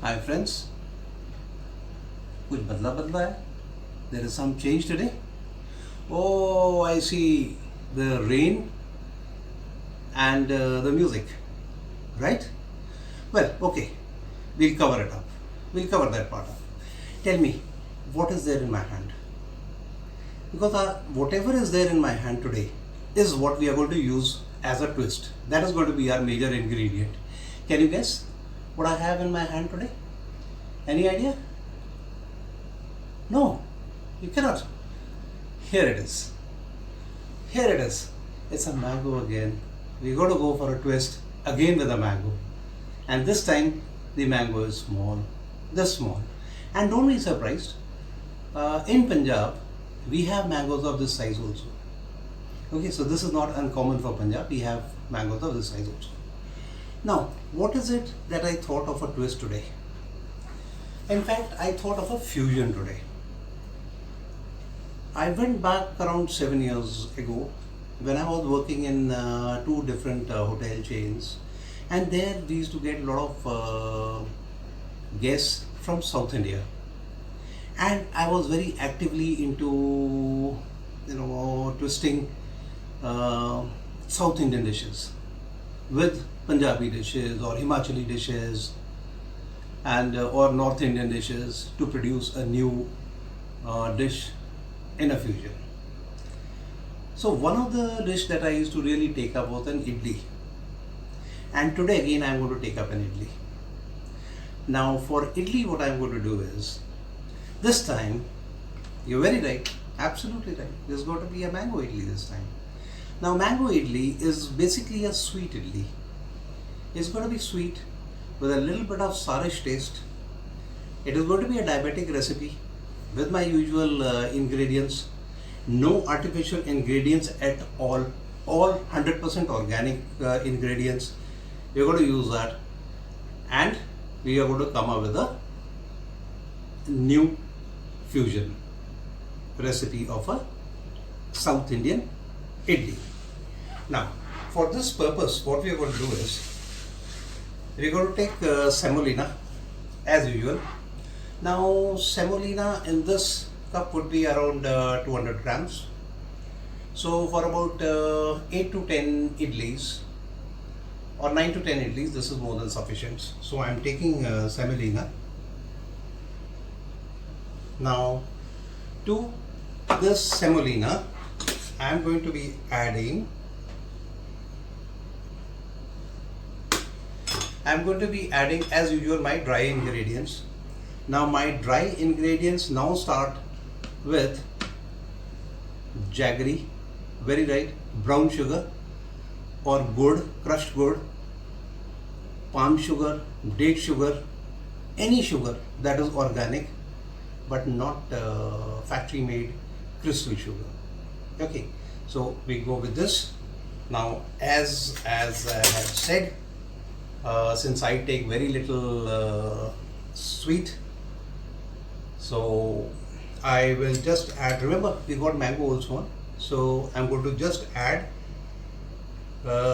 Hi friends, कुछ बदला बदला है. There is some change today. Oh, I see the rain and the music, right? Well, okay, we'll cover it up. We'll cover that part up. Tell me, what is there in my hand? Because whatever is there in my hand today is what we are going to use as a twist. That is going to be our major ingredient. Can you guess what I have in my hand today? Any idea? No, you cannot. Here it is. Here it is. It's a mango again. We got to go for a twist again with a mango. And this time the mango is small, this small. And don't be surprised. In Punjab, we have mangoes of this size also. Okay, so this is not uncommon for Punjab. We have mangoes of this size also. Now, what is it that I thought of a twist today? In fact, I thought of a fusion today. I went back around 7 years ago when I was working in two different hotel chains, and there we used to get a lot of guests from South India, and I was very actively into twisting South Indian dishes with Punjabi dishes or Himachali dishes and or North Indian dishes to produce a new dish in a fusion. So one of the dish that I used to really take up was an idli, and today again I am going to take up an idli. Now for idli, what I am going to do is, this time, you're very right, absolutely right, there's going to be a mango idli this time. Now mango idli is basically a sweet idli. It's going to be sweet with a little bit of sourish taste. It is going to be a diabetic recipe with my usual ingredients. No artificial ingredients at all 100% organic ingredients. We're going to use that, and we are going to come up with a new fusion recipe of a South Indian idli. Now for this purpose, what we are going to do is, we're going to take semolina as usual. Now semolina in this cup would be around 200 grams. So for about 8 to 10 idlis or 9 to 10 idlis, this is more than sufficient. So I am taking semolina. Now to this semolina, I am going to be adding as usual my dry ingredients. Now my dry ingredients now start with jaggery, very right, brown sugar or gur, crushed gur, palm sugar, date sugar, any sugar that is organic but not factory made crystal sugar. Okay, so we go with this. Now as I have said, since I take very little sweet, so I will just add, remember we got mango also on, so I'm going to just add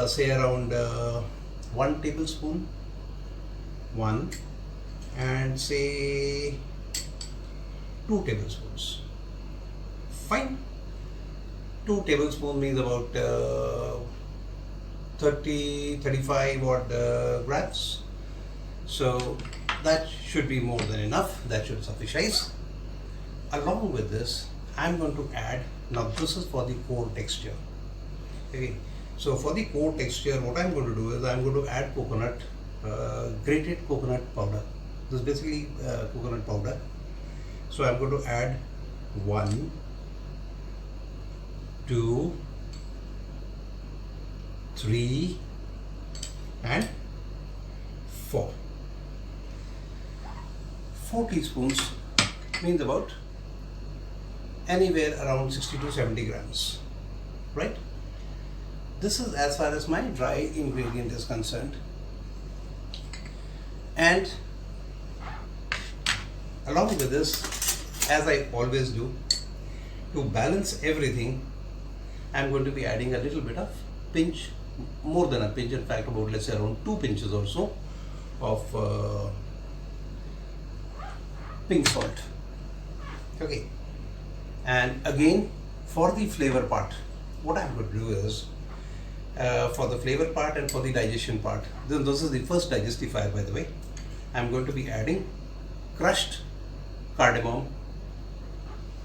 say around 1 tablespoon, and say 2 tablespoons. Fine, 2 tablespoons means about 35 odd grams. So that should be more than enough, that should suffice. Along with this, I'm going to add, now this is for the core texture. Okay, so for the core texture, what I'm going to do is I'm going to add coconut, grated coconut powder. This is basically coconut powder. So I'm going to add 1, 2, 3 and 4. 4 teaspoons means about anywhere around 60 to 70 grams, right? This is as far as my dry ingredient is concerned. And along with this, as I always do, to balance everything, I'm going to be adding a little bit of pinch, more than a pinch, in fact about, let's say, around 2 pinches or so of pink salt. Okay, and again for the flavor part, what I'm going to do is for the flavor part and for the digestion part, this is the first digestifier, by the way. I'm going to be adding crushed cardamom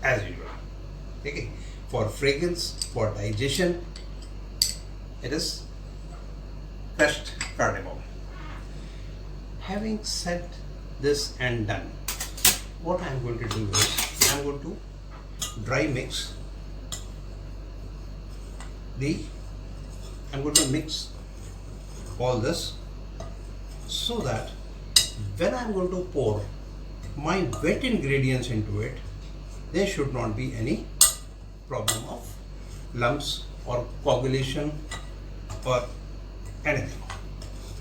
as usual. Okay, for fragrance, for digestion, it is crushed cardamom. Having said this and done, what I'm going to do is I'm going to dry mix I'm going to mix all this so that when I'm going to pour my wet ingredients into it, there should not be any problem of lumps or coagulation or anything,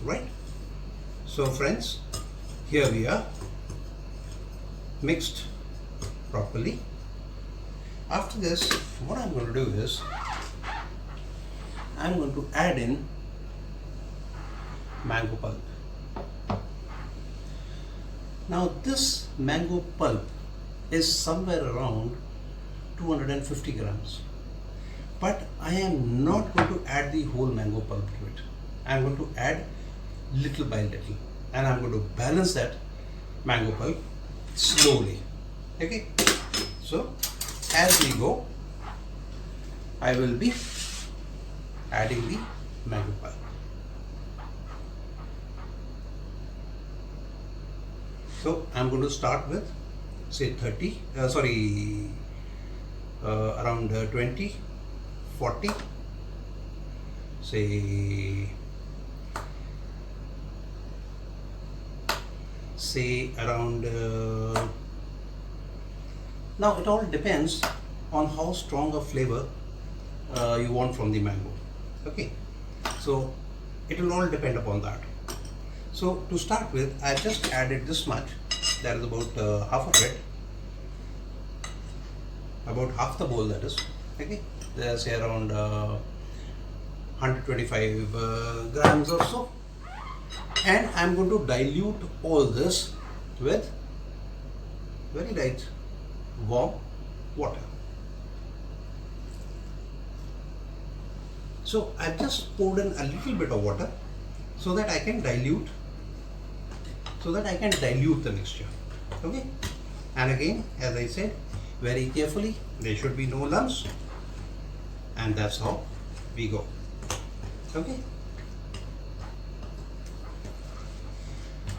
right? So friends, here we are mixed properly. After this, what I'm going to do is I'm going to add in mango pulp. Now this mango pulp is somewhere around 250 grams, but I am not going to add the whole mango pulp to it. I am going to add little by little, and I am going to balance that mango pulp slowly. Okay, so as we go, I will be adding the mango pulp. So I'm going to start with say 30, around 20, 40, say around, now it all depends on how strong a flavor you want from the mango. Okay, so it will all depend upon that. So to start with, I just added this much, that is about half of it, about half the bowl, that is. Okay, there's say around 125 grams or so, and I'm going to dilute all this with very light warm water. So I've just poured in a little bit of water so that I can dilute the mixture. Okay, and again, as I said, very carefully, there should be no lumps, and that's how we go. Okay,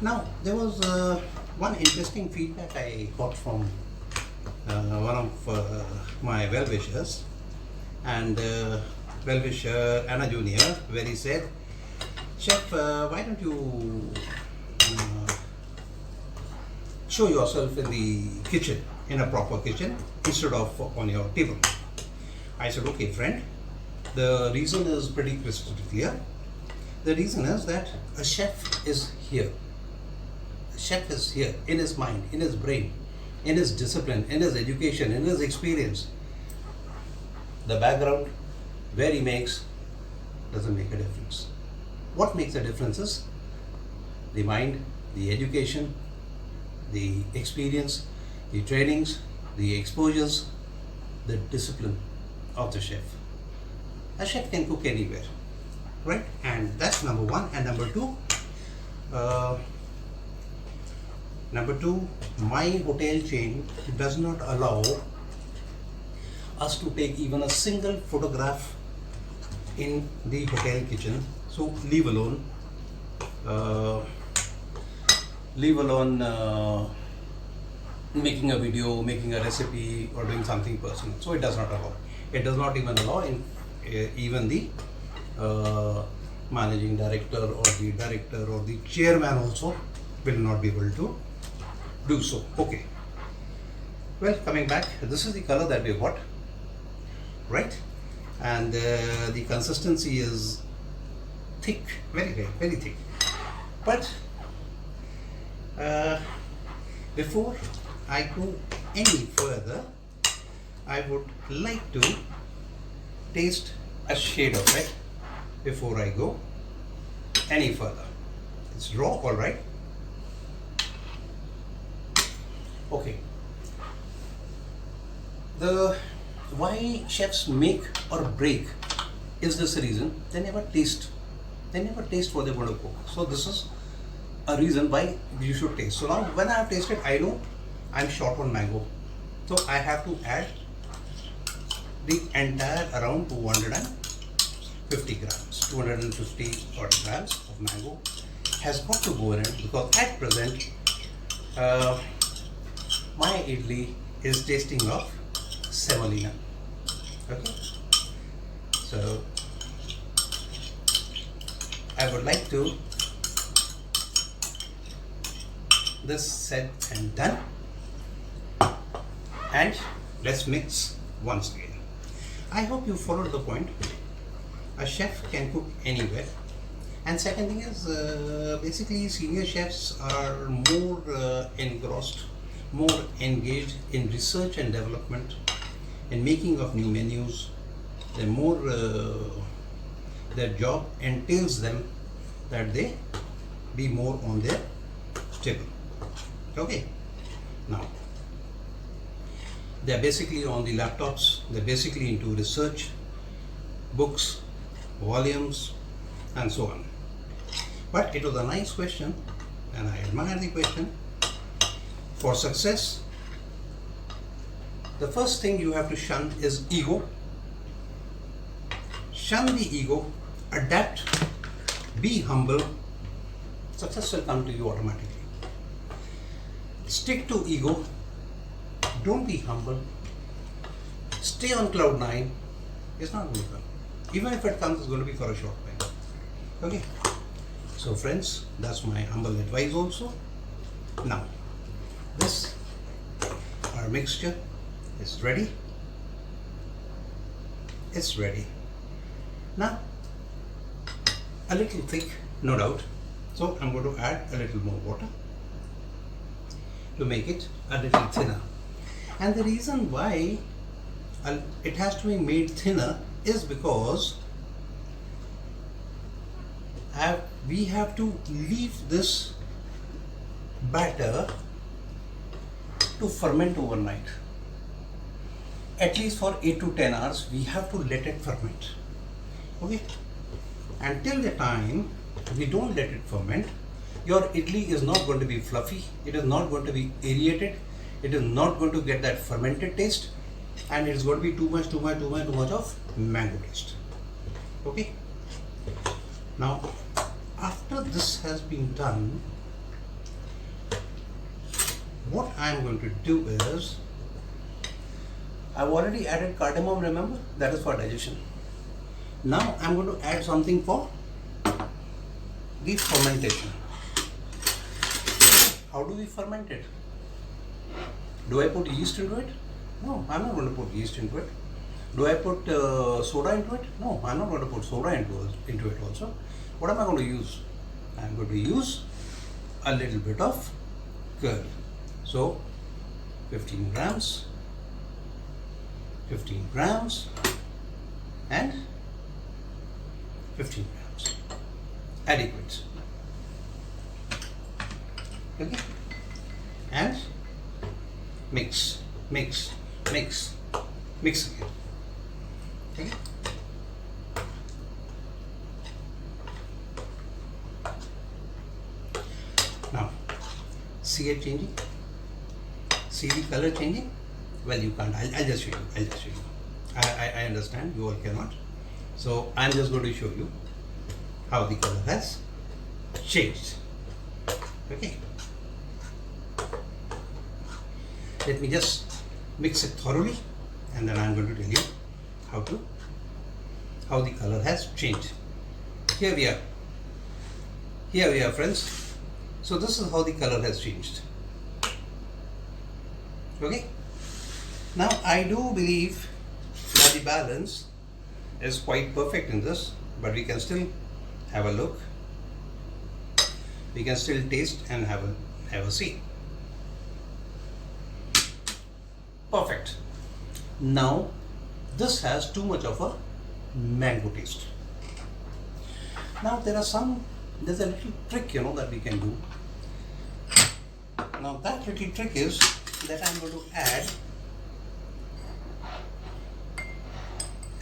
now there was one interesting feedback I got from one of my well-wishers, and well-wisher Anna Junior, where he said, "Chef, why don't you show yourself in the kitchen, in a proper kitchen, instead of on your table?" I said, "Okay, friend, the reason is pretty crystal clear. The reason is that a chef is here. A chef is here in his mind, in his brain, in his discipline, in his education, in his experience. The background where he makes doesn't make a difference. What makes a difference is the mind, the education, the experience, the trainings, the exposures, the discipline of the chef. A chef can cook anywhere, right? And that's number one. And number two, my hotel chain does not allow us to take even a single photograph in the hotel kitchen. So leave alone making a video, making a recipe, or doing something personal. So it does not allow. It does not even allow even the managing director or the director or the chairman also will not be able to do so. Okay. Well, coming back, this is the color that we got, right? And the consistency is thick, very thick. But before I go any further, I would like to taste a shade of it before I go any further. It's raw, all right. Okay, the why chefs make or break is this reason: they never taste what they're going to cook. So this is a reason why you should taste. So now when I have tasted, I know I'm short on mango, so I have to add the entire around 250 grams, 250 odd grams of mango has got to go in it, because at present my idli is tasting of semolina. Okay, so I would like to this said and done, and let's mix once again. I hope you followed the point. A chef can cook anywhere. And second thing is, basically senior chefs are more engrossed, more engaged in research and development, in making of new menus. They're more, their job entails them that they be more on their table. Okay, now they're basically on the laptops, they're basically into research, books, volumes, and so on. But it was a nice question, and I admire the question. For success, the first thing you have to shun is ego. Shun the ego, adapt, be humble, success will come to you automatically. Stick to ego, don't be humble, stay on cloud 9, it's not going to come. Even if it comes, it's going to be for a short time. Okay, so friends, that's my humble advice also. Now, this, our mixture is ready. It's ready. Now, a little thick, no doubt. So I'm going to add a little more water to make it a little thinner. And the reason why it has to be made thinner is because we have to leave this batter to ferment overnight. At least for 8 to 10 hours, we have to let it ferment. Okay? Until the time we don't let it ferment, your idli is not going to be fluffy, it is not going to be aerated, it is not going to get that fermented taste, and it is going to be too much of mango taste. Okay? Now, after this has been done, what I am going to do is, I've already added cardamom, remember? That is for digestion. Now I am going to add something for the fermentation. How do we ferment it? Do I put yeast into it? No, I'm not going to put yeast into it. Do I put soda into it? No, I'm not going to put soda into it also. What am I going to use? I'm going to use a little bit of curd. So 15 grams and 15 grams. Adequate. Okay? And mix again. Okay? Now, see it changing? See the color changing? Well, you can't. I'll just show you. I understand you all cannot. So I'm just going to show you how the color has changed. Okay. Let me just mix it thoroughly, and then I'm going to tell you how the color has changed. Here we are, friends. So this is how the color has changed. Okay. Now I do believe that the balance is quite perfect in this, but we can still have a look. We can still taste and have a see. Perfect. Now this has too much of a mango taste. Now there's a little trick, that we can do. Now that little trick is, that I'm going to add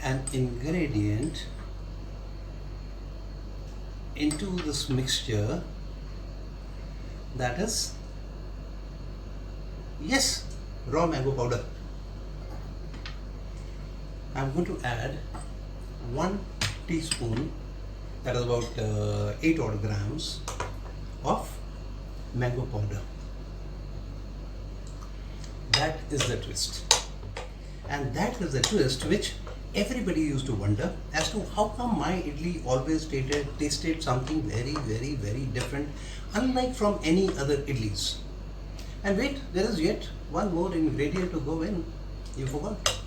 an ingredient into this mixture, that is, yes, raw mango powder. I'm going to add 1 teaspoon, that is about 8 odd grams of mango powder. That is the twist. And that is the twist which everybody used to wonder as to how come my idli always tasted something very, very, very different, unlike from any other idlis. And wait, there is yet one more ingredient to go in. You forgot.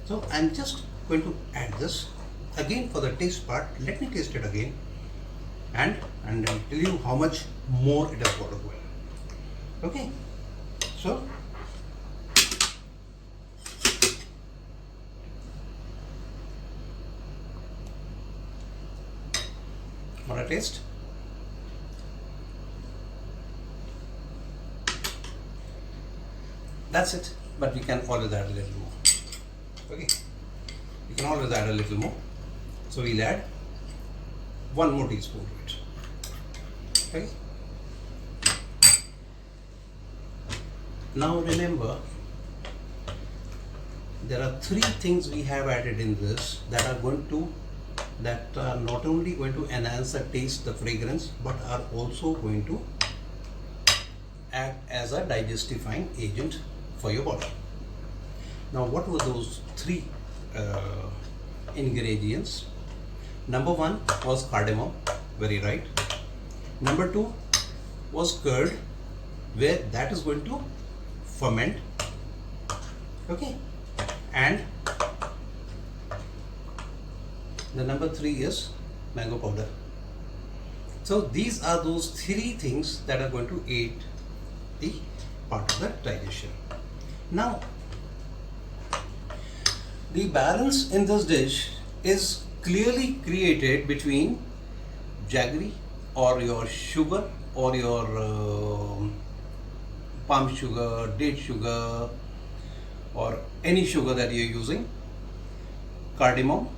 So I'm just going to add this again for the taste part. Let me taste it again, and I'll tell you how much more it has got to go in. Okay, so for a taste. That's it, but we can always add a little more. Okay, we can always add a little more. So we'll add 1 more teaspoon to it. Okay. Now remember, there are 3 things we have added in this that are not only going to enhance the taste, the fragrance, but are also going to act as a digestifying agent for your body. Now, what were those 3 ingredients? Number 1 was cardamom, very right. Number 2 was curd, where that is going to ferment. Okay, and the number 3 is mango powder. So these are those 3 things that are going to aid the part of the digestion. Now, the balance in this dish is clearly created between jaggery or your sugar or your palm sugar, date sugar, or any sugar that you're using, cardamom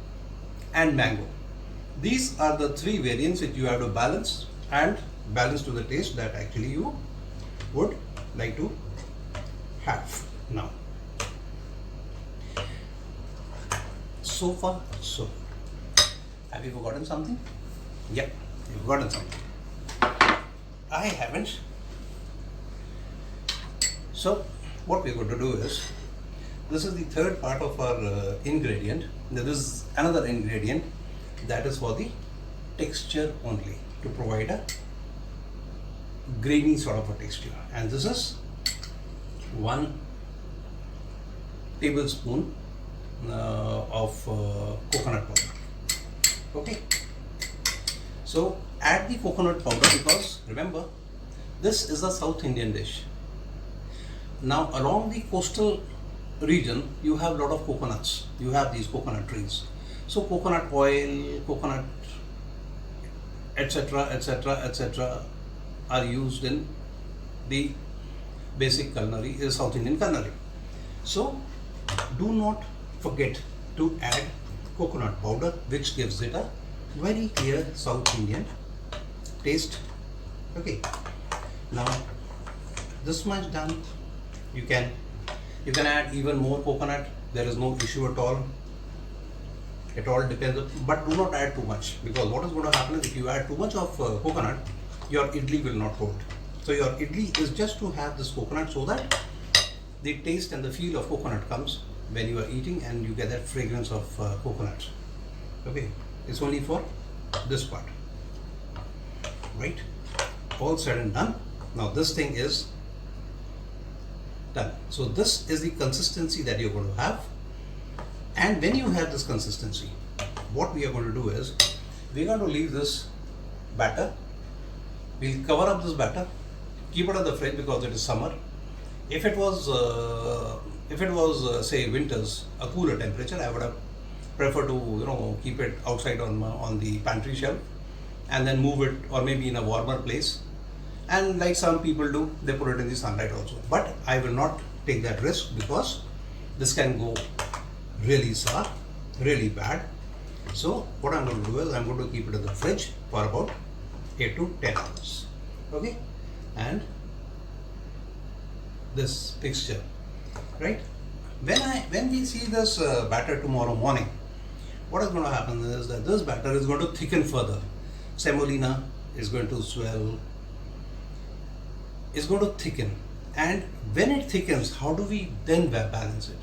and mango. These are the 3 variants that you have to balance, and balance to the taste that actually you would like to have. Now, so far so good. Have you forgotten something? Yep, you've forgotten something. I haven't. So what we're going to do is, this is the 3rd part of our ingredient. There is another ingredient that is for the texture only, to provide a grainy sort of a texture, and this is 1 tablespoon of coconut powder. Okay, so add the coconut powder, because remember, this is a South Indian dish. Now, along the coastal region, you have a lot of coconuts. You have these coconut trees. So coconut oil, coconut, etc., etc., etc. are used in the basic culinary, South Indian culinary. So do not forget to add coconut powder, which gives it a very clear South Indian taste. Okay, now this much done. You can add even more coconut. There is no issue at all. It all depends, but do not add too much, because what is going to happen is, if you add too much of coconut, your idli will not hold. So your idli is just to have this coconut, so that the taste and the feel of coconut comes when you are eating, and you get that fragrance of coconut. Okay, it's only for this part, right? All said and done. Now this thing is done. So this is the consistency that you're going to have. And when you have this consistency, what we are going to do is, we're going to leave this batter. We'll cover up this batter, keep it in the fridge, because it is summer. If it was say winters, a cooler temperature, I would have preferred to keep it outside on the pantry shelf, and then move it, or maybe in a warmer place, and like some people do, they put it in the sunlight also. But I will not take that risk because this can go really sour, really bad. So what I'm going to do is I'm going to keep it in the fridge for about 8 to 10 hours. Okay, and this mixture, right? When we see this batter tomorrow morning, what is going to happen is that this batter is going to thicken further. Semolina is going to swell, is going to thicken, and when it thickens, how do we then balance it?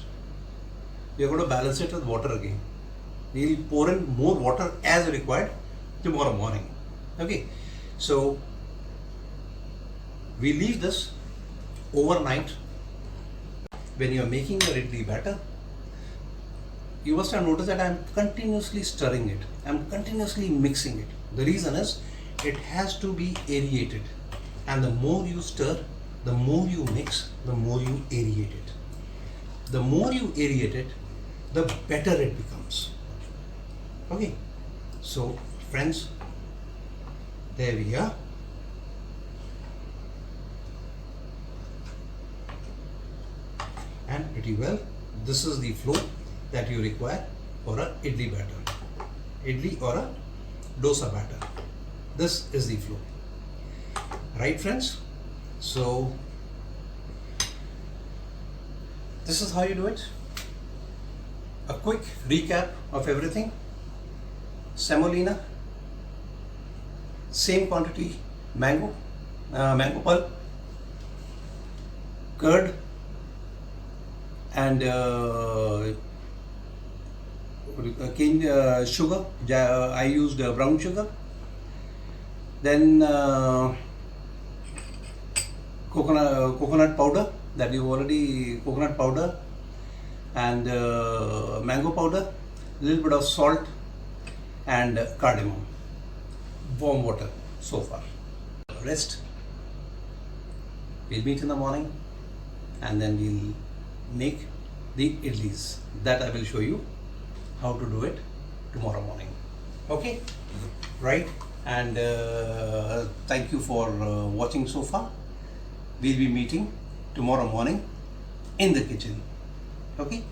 We are going to balance it with water again. We will pour in more water as required tomorrow morning. Okay, so we leave this overnight. When you are making your idli batter, you must have noticed that I am continuously stirring it. I am continuously mixing it. The reason is it has to be aerated, and the more you stir, the more you mix, the more you aerate it. The more you aerate it, the better it becomes. Okay, so friends, there we are. And pretty well, this is the flow that you require for a idli batter, idli or a dosa batter. This is the flow, right friends? So this is how you do it. A quick recap of everything. Semolina, same quantity, mango pulp, curd, and cane sugar. I used brown sugar. Then coconut powder, that you already, coconut powder, and mango powder, little bit of salt, and cardamom. Warm water so far. Rest. We'll meet in the morning, and then we'll make the idlis. That I will show you how to do it tomorrow morning. Okay, right? And thank you for watching so far. We'll be meeting tomorrow morning in the kitchen. Okay,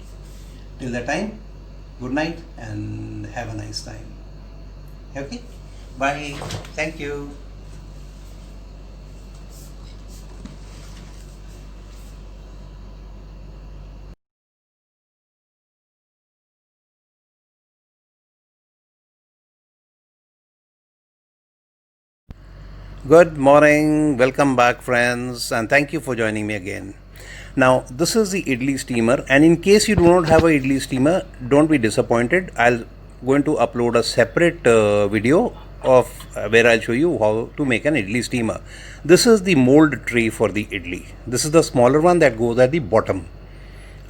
till that time, good night and have a nice time. Okay, bye. Thank you. Good morning, welcome back friends, and thank you for joining me again. Now this is the idli steamer, and in case you do not have a idli steamer, don't be disappointed. I'll going to upload a separate video of where I'll show you how to make an idli steamer. This is the mold tray for the idli. This is the smaller one that goes at the bottom.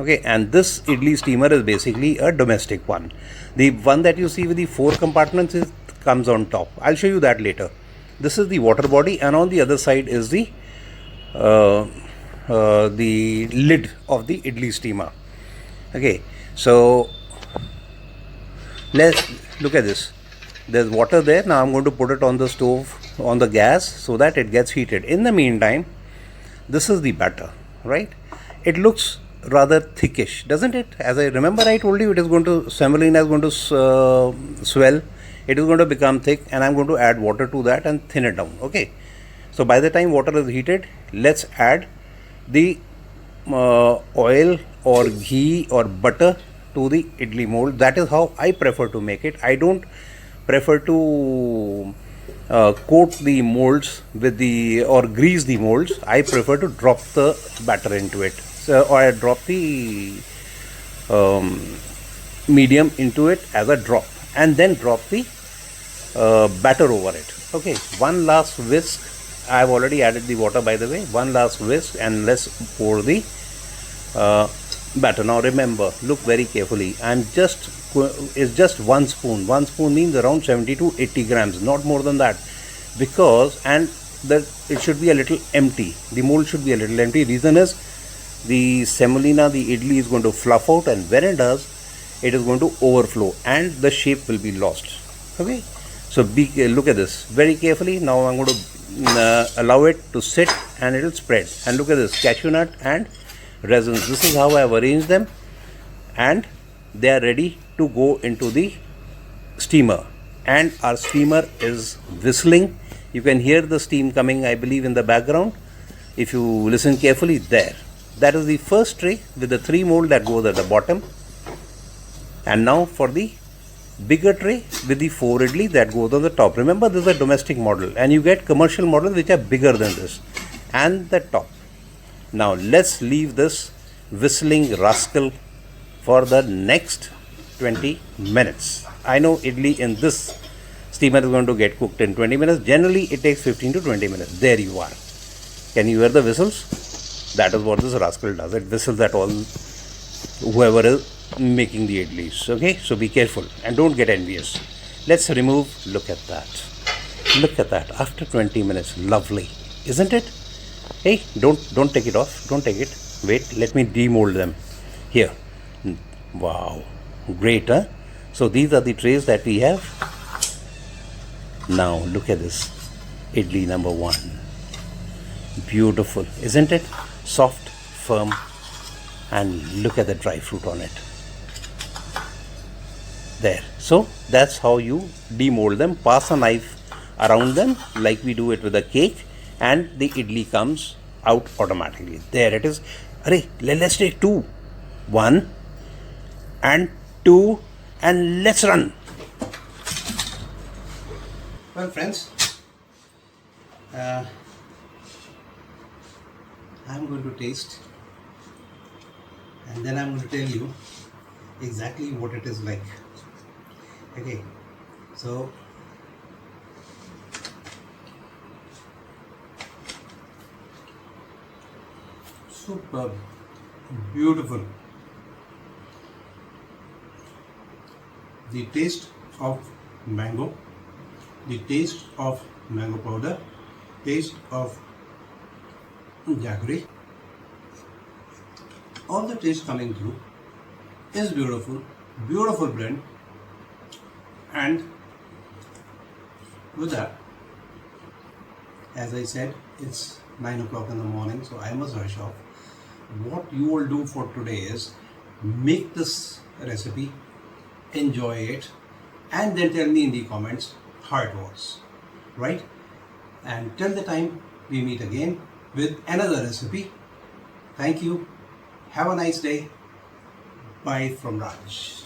Okay, and this idli steamer is basically a domestic one. The one that you see with the 4 compartments comes on top. I'll show you that later. This is the water body, and on the other side is the lid of the idli steamer. Okay, so let's look at this. There's water there. Now I'm going to put it on the stove, on the gas, so that it gets heated. In the meantime, this is the batter, right? It looks rather thickish, doesn't it? As I remember, I told you it is going to, semolina is going to swell. It is going to become thick, and I'm going to add water to that and thin it down. Okay, so by the time water is heated, let's add the oil or ghee or butter to the idli mold. That is how I prefer to make it. I don't prefer to coat the molds with the, or grease the molds. I prefer to drop the batter into it. So, or I drop the medium into it as a drop, and then drop the batter over it. Okay, one last whisk. I have already added the water, by the way. One last whisk, and let's pour the batter. Now remember, look very carefully. It's just 1 spoon. 1 spoon means around 70 to 80 grams, not more than that, because, and that it should be a little empty. The mold should be a little empty. Reason is the semolina, the idli is going to fluff out, and when it does, it is going to overflow and the shape will be lost. Okay, so look at this very carefully. Now I'm going to allow it to sit and it will spread. And look at this, cashew nut and resins. This is how I have arranged them, and they are ready to go into the steamer. And our steamer is whistling. You can hear the steam coming, I believe, in the background. If you listen carefully, there. That is the first tray with the 3 mold that goes at the bottom. And now for the bigger tray with the 4 idli that goes on the top. Remember, this is a domestic model, and you get commercial models which are bigger than this. And the top. Now let's leave this whistling rascal for the next 20 minutes. I know idli in this steamer is going to get cooked in 20 minutes. Generally, it takes 15 to 20 minutes. There you are. Can you hear the whistles? That is what this rascal does. It whistles at all whoever is making the idlis. Okay, so be careful and don't get envious. Let's remove. Look at that. Look at that. After 20 minutes, lovely, isn't it? Hey, don't take it off. Don't take it. Wait, let me demold them. Here. Wow, great, huh? So these are the trays that we have. Now look at this idli number 1. Beautiful, isn't it? Soft, firm, and look at the dry fruit on it. There. So that's how you demold them. Pass a knife around them like we do it with a cake, and the idli comes out automatically. There it is. Arey, let's take 2. 1 and 2, and let's run. Well, friends, I'm going to taste, and then I'm going to tell you exactly what it is like. Okay, so superb, beautiful. The taste of mango, the taste of mango powder, taste of jaggery, all the taste coming through is beautiful, beautiful blend. And with that, as I said, it's 9 o'clock in the morning, so I must rush off. What you will do for today is make this recipe, enjoy it, and then tell me in the comments how it was, right? And till the time we meet again with another recipe, thank you, have a nice day, bye from Raj.